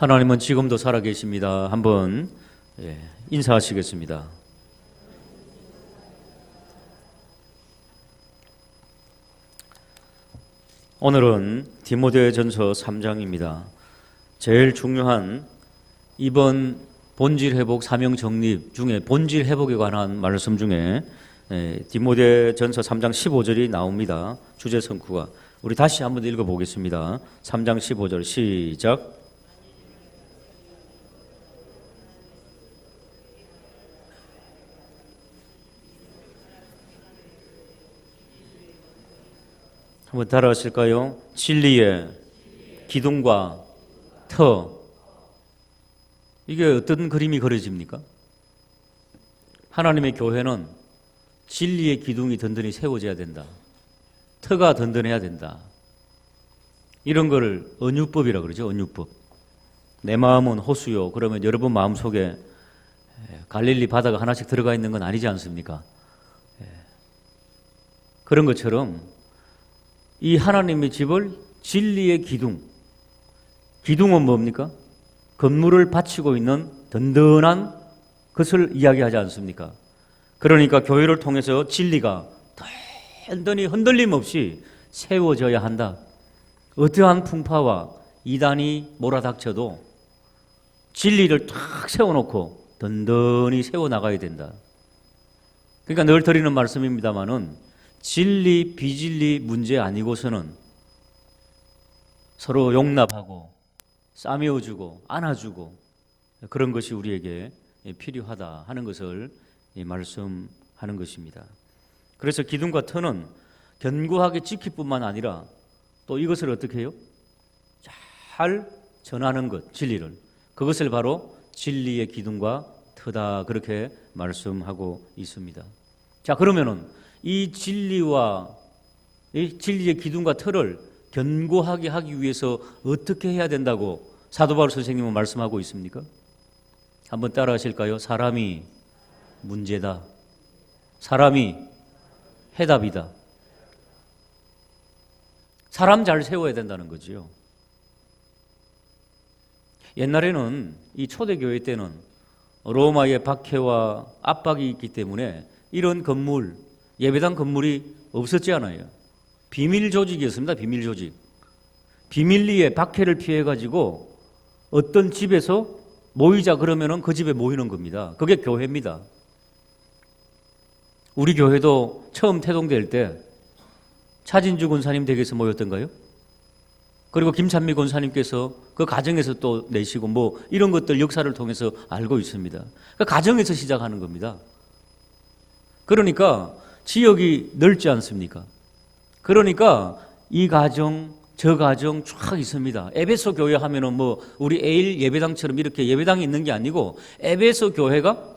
하나님은 지금도 살아계십니다. 한번 인사하시겠습니다. 오늘은 디모데전서 3장입니다. 제일 중요한 이번 본질 회복 사명 정립 중에 본질 회복에 관한 말씀 중에 디모데전서 3장 15절이 나옵니다. 주제 성구가. 우리 다시 한번 읽어보겠습니다. 3장 15절 시작. 한번 따라하실까요? 진리의 기둥과 터. 이게 어떤 그림이 그려집니까? 하나님의 교회는 진리의 기둥이 든든히 세워져야 된다. 터가 든든해야 된다. 이런 걸 언유법이라고 그러죠. 언유법. 내 마음은 호수요. 그러면 여러분 마음속에 갈릴리 바다가 하나씩 들어가 있는 건 아니지 않습니까? 그런 것처럼 이 하나님의 집을 진리의 기둥. 기둥은 뭡니까? 건물을 받치고 있는 든든한 것을 이야기하지 않습니까? 그러니까 교회를 통해서 진리가 든든히 흔들림 없이 세워져야 한다. 어떠한 풍파와 이단이 몰아닥쳐도 진리를 탁 세워놓고 든든히 세워나가야 된다. 그러니까 늘 드리는 말씀입니다마는 진리, 비진리 문제 아니고서는 서로 용납하고 싸매어주고 안아주고 그런 것이 우리에게 필요하다 하는 것을 말씀하는 것입니다. 그래서 기둥과 터는 견고하게 지킬 뿐만 아니라 또 이것을 어떻게 해요? 잘 전하는 것, 진리를. 그것을 바로 진리의 기둥과 터다 그렇게 말씀하고 있습니다. 자, 그러면은 이 진리와 이 진리의 기둥과 틀을 견고하게 하기 위해서 어떻게 해야 된다고 사도 바울 선생님은 말씀하고 있습니까? 한번 따라 하실까요? 사람이 문제다. 사람이 해답이다. 사람 잘 세워야 된다는 거지요. 옛날에는 이 초대교회 때는 로마의 박해와 압박이 있기 때문에 이런 건물, 예배당 건물이 없었지 않아요. 비밀 조직이었습니다. 비밀 조직. 비밀리에 박해를 피해가지고 어떤 집에서 모이자 그러면은 그 집에 모이는 겁니다. 그게 교회입니다. 우리 교회도 처음 태동될 때 차진주 권사님 댁에서 모였던가요? 그리고 김찬미 권사님께서 그 가정에서 또 내시고 뭐 이런 것들 역사를 통해서 알고 있습니다. 그 가정에서 시작하는 겁니다. 그러니까 지역이 넓지 않습니까? 그러니까 이 가정, 저 가정 쫙 있습니다. 에베소 교회 하면은 뭐 우리 에일 예배당처럼 이렇게 예배당이 있는 게 아니고 에베소 교회가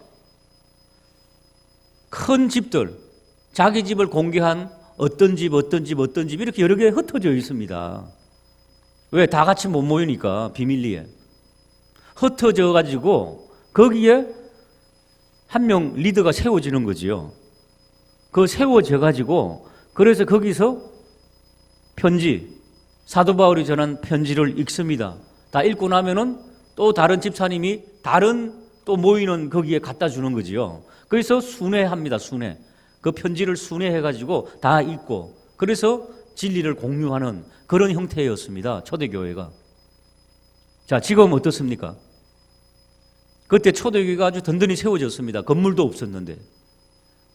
큰 집들, 자기 집을 공개한 어떤 집 이렇게 여러 개 흩어져 있습니다. 왜? 다 같이 못 모이니까 비밀리에. 흩어져 가지고 거기에 한 명 리더가 세워지는 거지요. 그 세워져 가지고 그래서 거기서 편지, 사도 바울이 전한 편지를 읽습니다. 다 읽고 나면은 또 다른 집사님이 다른 또 모이는 거기에 갖다 주는 거지요. 그래서 순회합니다. 순회. 그 편지를 순회해 가지고 다 읽고 그래서 진리를 공유하는 그런 형태였습니다. 초대교회가. 자, 지금 어떻습니까? 그때 초대교회가 아주 든든히 세워졌습니다. 건물도 없었는데.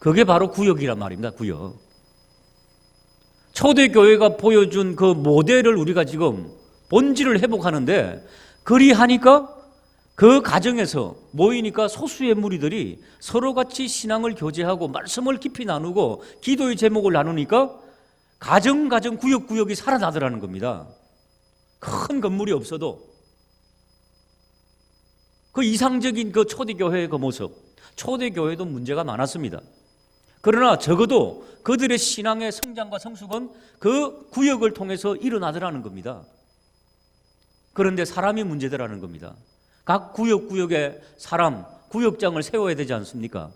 그게 바로 구역이란 말입니다. 구역. 초대교회가 보여준 그 모델을 우리가 지금 본질을 회복하는데 그리하니까 그 가정에서 모이니까 소수의 무리들이 서로 같이 신앙을 교제하고 말씀을 깊이 나누고 기도의 제목을 나누니까 가정 구역이 살아나더라는 겁니다. 큰 건물이 없어도 그 이상적인 그 초대교회의 그 모습. 초대교회도 문제가 많았습니다. 그러나 적어도 그들의 신앙의 성장과 성숙은 그 구역을 통해서 일어나더라는 겁니다. 그런데 사람이 문제더라는 겁니다. 각 구역의 사람, 구역장을 세워야 되지 않습니까?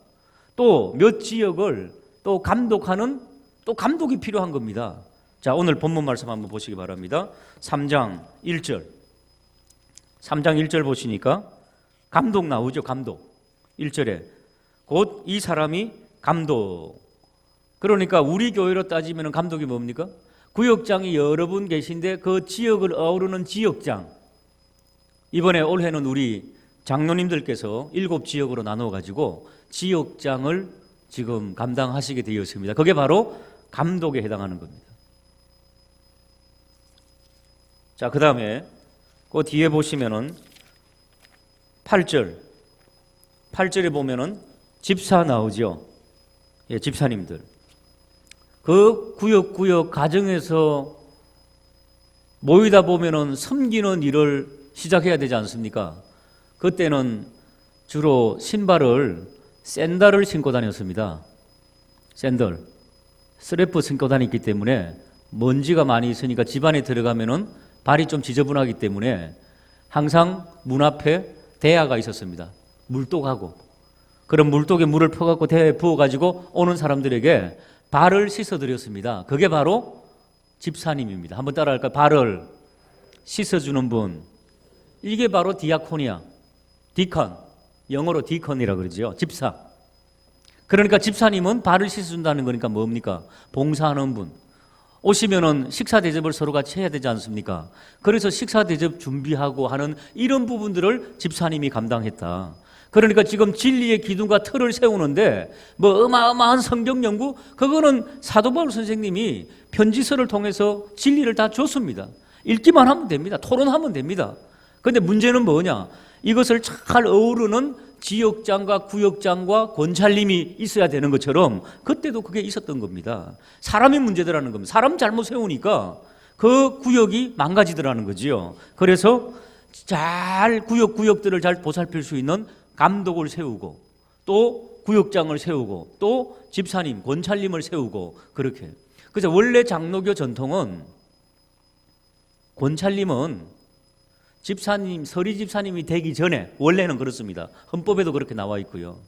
또 몇 지역을 또 감독하는 또 감독이 필요한 겁니다. 자, 오늘 본문 말씀 한번 보시기 바랍니다. 3장 1절 3장 1절 보시니까 감독 나오죠. 감독. 1절에 곧 이 사람이 감독. 그러니까 우리 교회로 따지면 감독이 뭡니까? 구역장이 여러 분 계신데 그 지역을 아우르는 지역장. 이번에 올해는 우리 장로님들께서 7지역으로 나눠가지고 지역장을 지금 감당하시게 되었습니다. 그게 바로 감독에 해당하는 겁니다. 자, 그 다음에 그 뒤에 보시면은 8절에 보면은 집사 나오죠. 예, 집사님들. 그 구역 가정에서 모이다 보면은 섬기는 일을 시작해야 되지 않습니까? 그때는 주로 샌들을 신고 다녔습니다. 샌들. 스래프 신고 다녔기 때문에 먼지가 많이 있으니까 집안에 들어가면은 발이 좀 지저분하기 때문에 항상 문 앞에 대야가 있었습니다. 물독하고. 그럼 물독에 물을 퍼갖고 대야에 부어가지고 오는 사람들에게 발을 씻어드렸습니다. 그게 바로 집사님입니다. 한번 따라할까요? 발을 씻어주는 분. 이게 바로 디아코니아, 디컨. 영어로 디컨이라고 그러죠. 집사. 그러니까 집사님은 발을 씻어준다는 거니까 뭡니까? 봉사하는 분. 오시면은 식사 대접을 서로 같이 해야 되지 않습니까? 그래서 식사 대접 준비하고 하는 이런 부분들을 집사님이 감당했다. 그러니까 지금 진리의 기둥과 틀을 세우는데 뭐 어마어마한 성경 연구, 그거는 사도 바울 선생님이 편지서를 통해서 진리를 다 줬습니다. 읽기만 하면 됩니다. 토론하면 됩니다. 그런데 문제는 뭐냐? 이것을 잘 어우르는 지역장과 구역장과 권찰님이 있어야 되는 것처럼 그때도 그게 있었던 겁니다. 사람의 문제더라는 겁니다. 사람 잘못 세우니까 그 구역이 망가지더라는 거지요. 그래서 잘 구역들을 잘 보살필 수 있는 감독을 세우고 또 구역장을 세우고 또 집사님, 권찰님을 세우고 그렇게. 그래서 원래 장로교 전통은 권찰님은 집사님, 서리 집사님이 되기 전에, 원래는 그렇습니다. 헌법에도 그렇게 나와 있고요.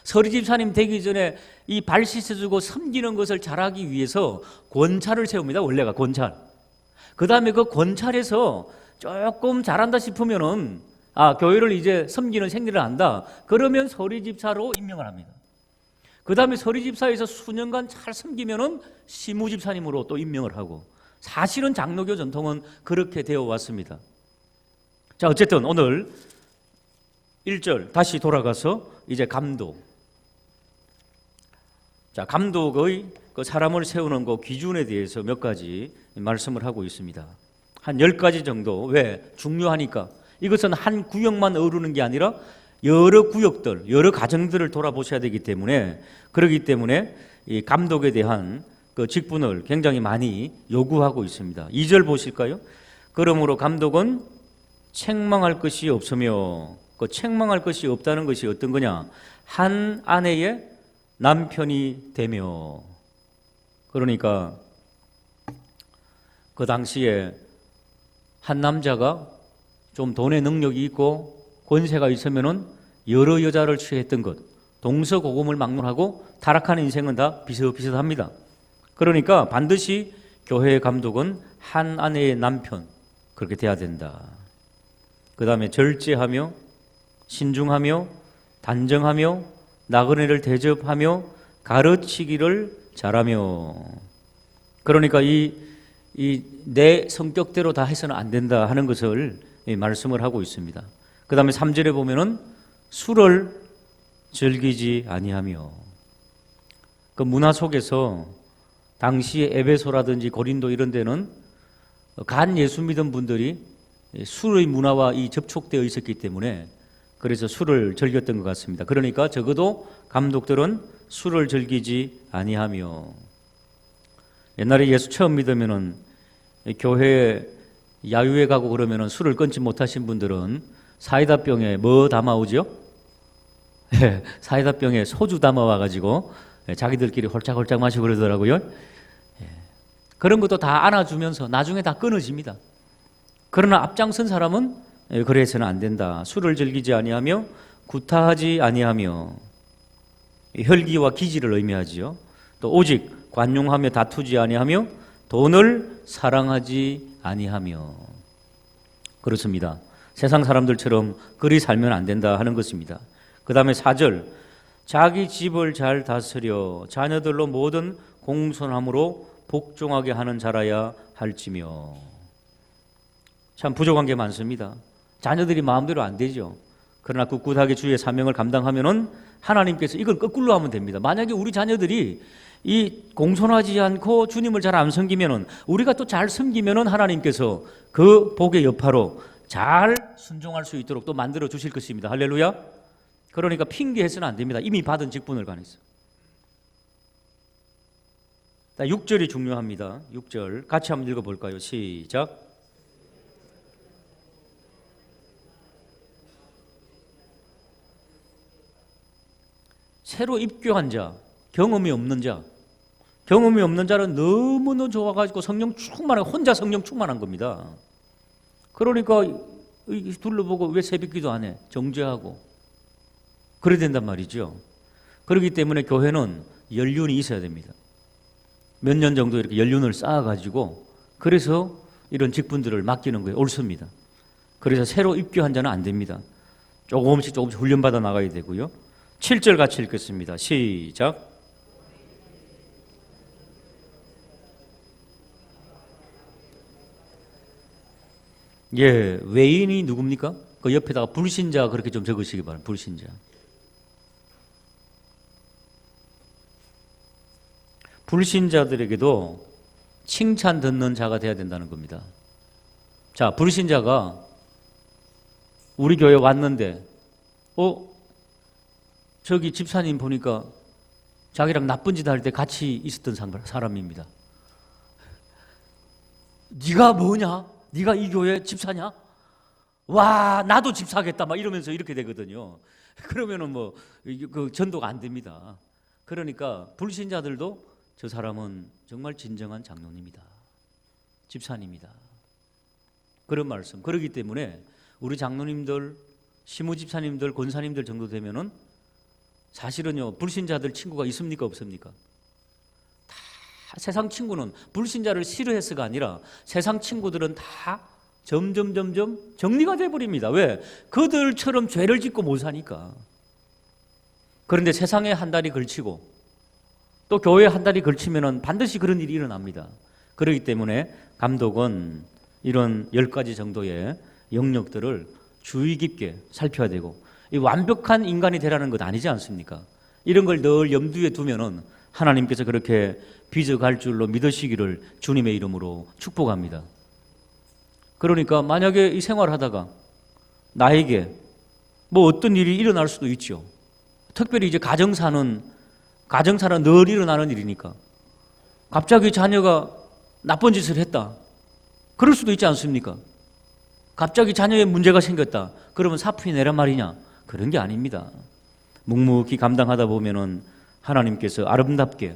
서리 집사님 되기 전에 이 발 씻어주고 섬기는 것을 잘하기 위해서 권찰을 세웁니다. 원래가 권찰. 그 다음에 그 권찰에서 조금 잘한다 싶으면은 교회를 이제 섬기는 생리를 한다. 그러면 서리 집사로 임명을 합니다. 그 다음에 서리 집사에서 수년간 잘 섬기면은 시무 집사님으로 또 임명을 하고. 사실은 장로교 전통은 그렇게 되어 왔습니다. 자, 어쨌든 오늘 1절 다시 돌아가서 이제 감독. 자, 감독의 그 사람을 세우는 그 기준에 대해서 몇 가지 말씀을 하고 있습니다. 한 10가지 정도. 왜? 중요하니까. 이것은 한 구역만 어우르는 게 아니라 여러 구역들, 여러 가정들을 돌아보셔야 되기 때문에, 그렇기 때문에 이 감독에 대한 그 직분을 굉장히 많이 요구하고 있습니다. 2절 보실까요? 그러므로 감독은 책망할 것이 없으며, 그 책망할 것이 없다는 것이 어떤 거냐? 한 아내의 남편이 되며. 그러니까 그 당시에 한 남자가 좀 돈의 능력이 있고 권세가 있으면은 여러 여자를 취했던 것, 동서고금을 막론하고 타락하는 인생은 다 비슷비슷합니다. 그러니까 반드시 교회의 감독은 한 아내의 남편, 그렇게 돼야 된다. 그 다음에 절제하며 신중하며 단정하며 나그네를 대접하며 가르치기를 잘하며. 그러니까 내 성격대로 다 해서는 안 된다 하는 것을 말씀을 하고 있습니다. 그 다음에 3절에 보면은 술을 즐기지 아니하며. 그 문화 속에서 당시에 에베소라든지 고린도 이런 데는 간 예수 믿은 분들이 술의 문화와 이 접촉되어 있었기 때문에 그래서 술을 즐겼던 것 같습니다. 그러니까 적어도 감독들은 술을 즐기지 아니하며. 옛날에 예수 처음 믿으면은 교회에 야유회 가고 그러면은 술을 끊지 못하신 분들은 사이다병에 뭐 담아오죠? 사이다병에 소주 담아와가지고 자기들끼리 홀짝홀짝 마시고 그러더라고요. 그런 것도 다 안아주면서 나중에 다 끊어집니다. 그러나 앞장선 사람은 그래서는 안 된다. 술을 즐기지 아니하며 구타하지 아니하며. 혈기와 기지를 의미하지요. 또 오직 관용하며 다투지 아니하며 돈을 사랑하지 아니하며. 그렇습니다. 세상 사람들처럼 그리 살면 안 된다 하는 것입니다. 그 다음에 4절, 자기 집을 잘 다스려 자녀들로 모든 공손함으로 복종하게 하는 자라야 할지며. 참 부족한 게 많습니다. 자녀들이 마음대로 안 되죠. 그러나 꿋꿋하게 주의 사명을 감당하면은 하나님께서 이걸 거꾸로 하면 됩니다. 만약에 우리 자녀들이 이 공손하지 않고 주님을 잘 안 섬기면은, 우리가 또 잘 섬기면은 하나님께서 그 복의 여파로 잘 순종할 수 있도록 또 만들어 주실 것입니다. 할렐루야. 그러니까 핑계해서는 안 됩니다. 이미 받은 직분을 관해서. 6절이 중요합니다. 6절 같이 한번 읽어볼까요? 시작. 새로 입교한 자, 경험이 없는 자, 경험이 없는 자는 너무너무 좋아가지고 성령 충만하고 혼자 성령 충만한 겁니다. 그러니까 둘러보고 왜 새벽기도 안 해? 정죄하고 그래야 된단 말이죠. 그렇기 때문에 교회는 연륜이 있어야 됩니다. 몇 년 정도 이렇게 연륜을 쌓아가지고 그래서 이런 직분들을 맡기는 거예요. 옳습니다. 그래서 새로 입교한 자는 안 됩니다. 조금씩 훈련받아 나가야 되고요. 7절 같이 읽겠습니다. 시작. 예, 외인이 누굽니까? 그 옆에다가 불신자 그렇게 좀 적으시기 바랍니다. 불신자. 불신자들에게도 칭찬 듣는 자가 돼야 된다는 겁니다. 자, 불신자가 우리 교회 왔는데 저기 집사님 보니까 자기랑 나쁜 짓 할 때 같이 있었던 사람입니다. 네가 뭐냐? 네가 이 교회 집사냐? 와, 나도 집사겠다 막 이러면서 이렇게 되거든요. 그러면은 그 전도가 안 됩니다. 그러니까 불신자들도 저 사람은 정말 진정한 장로님이다, 집사님이다, 그런 말씀. 그렇기 때문에 우리 장로님들, 시무 집사님들, 권사님들 정도 되면은 사실은요, 불신자들 친구가 있습니까 없습니까? 다 세상 친구는 불신자를 싫어해서가 아니라 세상 친구들은 다 점점 정리가 돼버립니다. 왜? 그들처럼 죄를 짓고 못 사니까. 그런데 세상에 한 달이 걸치고 또 교회에 한 달이 걸치면은 반드시 그런 일이 일어납니다. 그렇기 때문에 감독은 이런 10가지 정도의 영역들을 주의 깊게 살펴야 되고, 이 완벽한 인간이 되라는 것 아니지 않습니까? 이런 걸 늘 염두에 두면은 하나님께서 그렇게 빚어갈 줄로 믿으시기를 주님의 이름으로 축복합니다. 그러니까 만약에 이 생활하다가 나에게 어떤 일이 일어날 수도 있죠. 특별히 이제 가정사는 늘 일어나는 일이니까 갑자기 자녀가 나쁜 짓을 했다, 그럴 수도 있지 않습니까? 갑자기 자녀의 문제가 생겼다, 그러면 사푼이 내란 말이냐? 그런 게 아닙니다. 묵묵히 감당하다 보면은 하나님께서 아름답게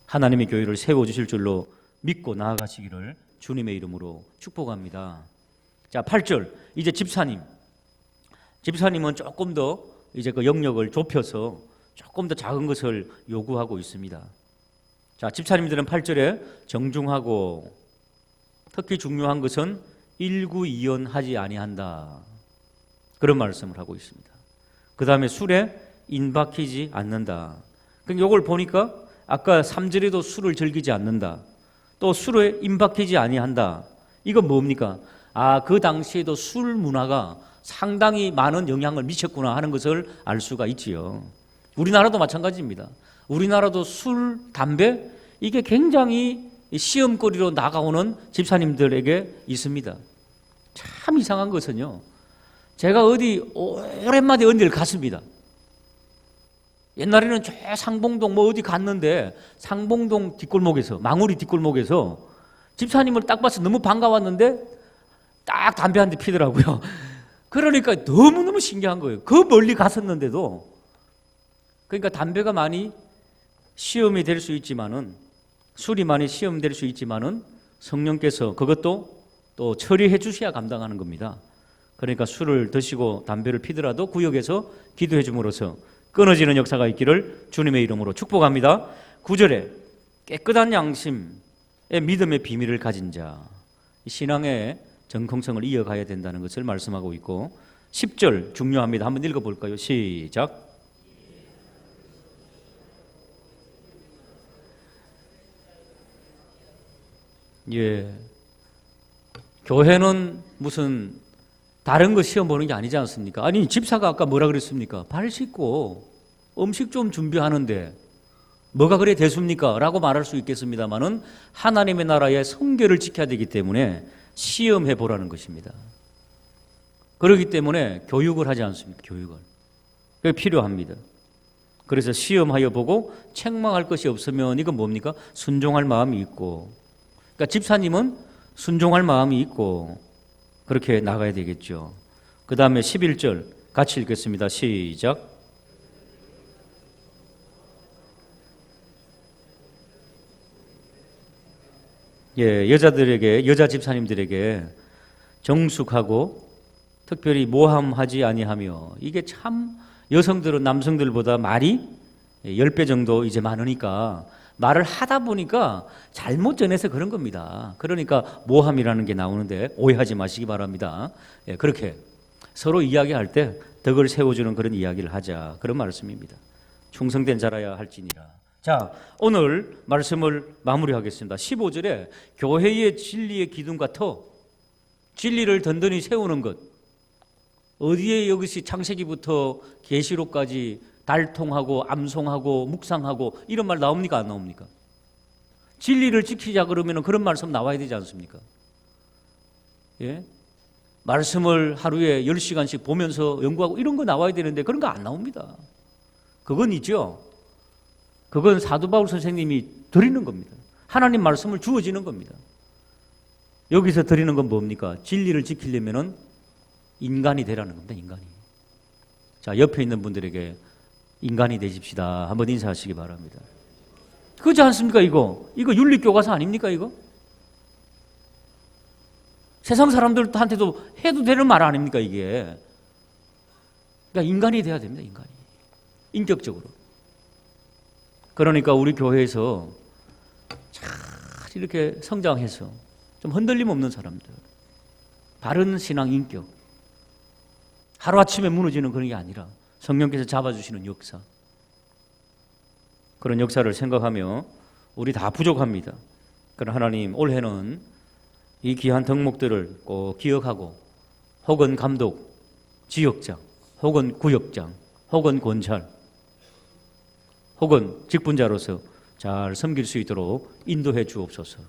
하나님의 교회를 세워주실 줄로 믿고 나아가시기를 주님의 이름으로 축복합니다. 자, 8절. 이제 집사님은 조금 더 이제 그 영역을 좁혀서 조금 더 작은 것을 요구하고 있습니다. 자, 집사님들은 8절에 정중하고 특히 중요한 것은 일구이연하지 아니한다, 그런 말씀을 하고 있습니다. 그 다음에 술에 인박히지 않는다. 그러니까 이걸 보니까 아까 3절에도 술을 즐기지 않는다, 또 술에 인박히지 아니한다. 이건 뭡니까? 그 당시에도 술 문화가 상당히 많은 영향을 미쳤구나 하는 것을 알 수가 있지요. 우리나라도 마찬가지입니다. 우리나라도 술, 담배 이게 굉장히 시험거리로 나가오는 집사님들에게 있습니다. 참 이상한 것은요, 제가 오랜만에 어디를 갔습니다. 옛날에는 저 상봉동 어디 갔는데 상봉동 뒷골목에서, 망우리 뒷골목에서 집사님을 딱 봐서 너무 반가웠는데 딱 담배 한 대 피더라고요. 그러니까 너무너무 신기한 거예요. 그 멀리 갔었는데도. 그러니까 담배가 많이 시험이 될 수 있지만은, 술이 많이 시험될 수 있지만은 성령께서 그것도 또 처리해 주셔야 감당하는 겁니다. 그러니까 술을 드시고 담배를 피더라도 구역에서 기도해 줌으로써 끊어지는 역사가 있기를 주님의 이름으로 축복합니다. 9절에 깨끗한 양심의 믿음의 비밀을 가진 자, 신앙의 정통성을 이어가야 된다는 것을 말씀하고 있고 10절 중요합니다. 한번 읽어볼까요? 시작. 예, 교회는 무슨 다른 거 시험 보는 게 아니지 않습니까? 아니 집사가 아까 뭐라 그랬습니까? 발 씻고 음식 좀 준비하는데 뭐가 그래 대수입니까? 라고 말할 수 있겠습니다만은 하나님의 나라의 성결을 지켜야 되기 때문에 시험해 보라는 것입니다. 그렇기 때문에 교육을 하지 않습니까? 교육을. 그게 필요합니다. 그래서 시험하여 보고 책망할 것이 없으면 이건 뭡니까? 순종할 마음이 있고, 그러니까 집사님은 순종할 마음이 있고 그렇게 나가야 되겠죠. 그 다음에 11절 같이 읽겠습니다. 시작. 예, 여자 집사님들에게 정숙하고 특별히 모함하지 아니하며, 이게 참 여성들은 남성들보다 말이 10배 정도 이제 많으니까 말을 하다 보니까 잘못 전해서 그런 겁니다. 그러니까 모함이라는 게 나오는데 오해하지 마시기 바랍니다. 예, 그렇게 서로 이야기할 때 덕을 세워주는 그런 이야기를 하자, 그런 말씀입니다. 충성된 자라야 할지니라. 자, 오늘 말씀을 마무리하겠습니다. 15절에 교회의 진리의 기둥과 터, 진리를 든든히 세우는 것, 어디에 여기서 창세기부터 계시록까지 달통하고 암송하고 묵상하고 이런 말 나옵니까? 안 나옵니까? 진리를 지키자 그러면 그런 말씀 나와야 되지 않습니까? 예? 말씀을 하루에 10시간씩 보면서 연구하고 이런 거 나와야 되는데 그런 거 안 나옵니다. 그건 있죠. 그건 사도 바울 선생님이 드리는 겁니다. 하나님 말씀을 주어지는 겁니다. 여기서 드리는 건 뭡니까? 진리를 지키려면은 인간이 되라는 겁니다. 인간이. 자, 옆에 있는 분들에게 인간이 되십시다. 한번 인사하시기 바랍니다. 그렇지 않습니까? 이거 윤리교과서 아닙니까? 이거 세상 사람들한테도 해도 되는 말 아닙니까? 이게. 그러니까 인간이 돼야 됩니다. 인간이. 인격적으로. 그러니까 우리 교회에서 잘 이렇게 성장해서 좀 흔들림 없는 사람들, 바른 신앙 인격, 하루아침에 무너지는 그런 게 아니라 성령께서 잡아주시는 역사, 그런 역사를 생각하며 우리 다 부족합니다. 그러나 하나님, 올해는 이 귀한 덕목들을 꼭 기억하고 혹은 감독, 지역장, 혹은 구역장, 혹은 권찰, 혹은 직분자로서 잘 섬길 수 있도록 인도해 주옵소서.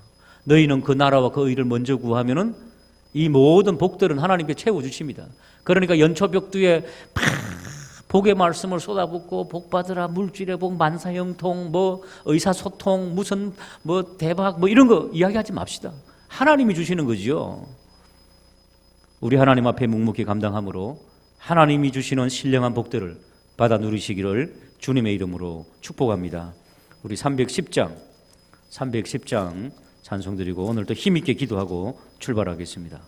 너희는 그 나라와 그 의를 먼저 구하면은 이 모든 복들은 하나님께 채워주십니다. 그러니까 연초벽두에 복의 말씀을 쏟아붓고 복 받으라, 물질의 복, 만사형통, 뭐 의사소통, 무슨 뭐 대박, 뭐 이런 거 이야기하지 맙시다. 하나님이 주시는 거지요. 우리 하나님 앞에 묵묵히 감당함으로 하나님이 주시는 신령한 복들을 받아 누리시기를 주님의 이름으로 축복합니다. 우리 310장 찬송 드리고 오늘도 힘있게 기도하고 출발하겠습니다.